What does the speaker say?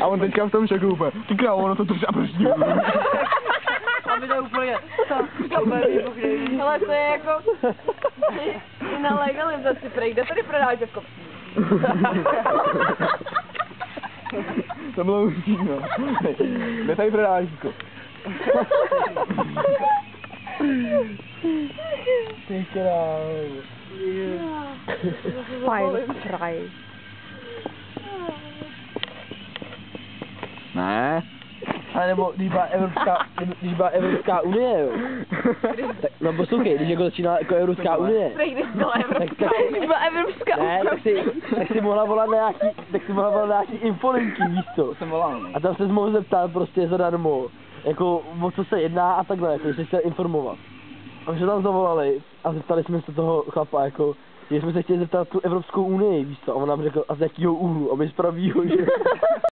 A on teďka v tom šoku úplně, ty krávo, ono to tu přáprští. Aby to úplně, ale to je jako na legalizaci, prej, kde tady prodáš děvko? To bylo úžasné. Kde tady prodáváš děvko? Ty krávo. Fajn, fraj. Ne. A nebo když byla Evropská unie, jo. Tak, no poslouchej, když jako začíná jako Evropská unie. Prej, když byla Evropská unie. Když byla Evropská unie. Ne, tak si mohla volat nějaký infolinky, víš co? Jsem volal. A tam se mohl zeptat prostě zadarmo, jako o co se jedná a takhle, jako jsi chtěl informovat. A my jsme tam zavolali a zeptali jsme se toho chlapa, jako, že jsme se chtěli zeptat tu Evropskou unii, víš co? A on nám řekl, a z jakýho úhlu, a my z pravýho, že...